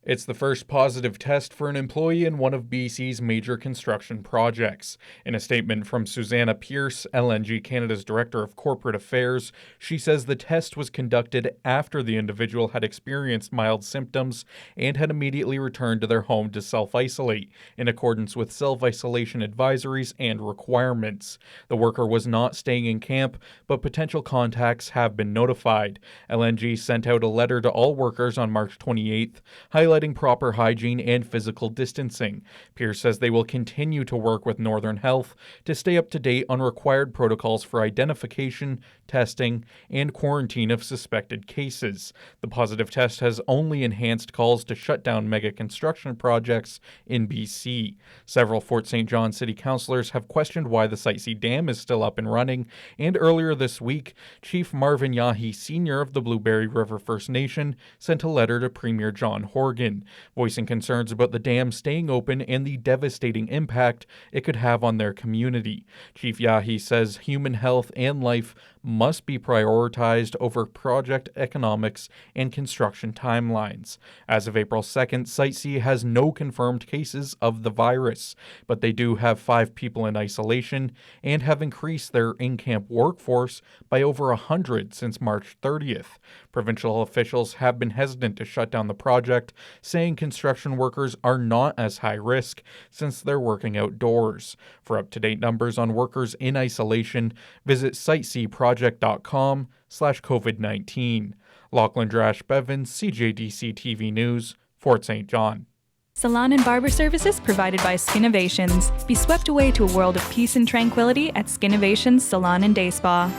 It's the first positive test for an employee in one of BC's major construction projects. In a statement from Susanna Pierce, LNG Canada's Director of Corporate Affairs, she says the test was conducted after the individual had experienced mild symptoms and had immediately returned to their home to self-isolate, in accordance with self-isolation advisories and requirements. The worker was not staying in camp, but potential contacts have been notified. LNG sent out a letter to all workers on March 28th, highlighting proper hygiene and physical distancing. Pierce says they will continue to work with Northern Health to stay up to date on required protocols for identification, testing, and quarantine of suspected cases. The positive test has only enhanced calls to shut down mega construction projects in BC. Several Fort St. John City councillors have questioned why the Site C Dam is still up and running, and earlier this week, Chief Marvin Yahi Sr. of the Blueberry River First Nation sent a letter to Premier John Horgan, voicing concerns about the dam staying open and the devastating impact it could have on their community. Chief Yahi says human health and life must be prioritized over project economics and construction timelines. As of April 2nd, Site C has no confirmed cases of the virus, but they do have 5 people in isolation and have increased their in-camp workforce by over 100 since March 30th. Provincial officials have been hesitant to shut down the project, saying construction workers are not as high risk since they're working outdoors. For up-to-date numbers on workers in isolation, visit sitecproject.com/COVID-19. Lochlyn, Girash, Bevan, CJDC-TV News, Fort St. John. Salon and barber services provided by Skinovations. Be swept away to a world of peace and tranquility at Skinovations Salon and Day Spa.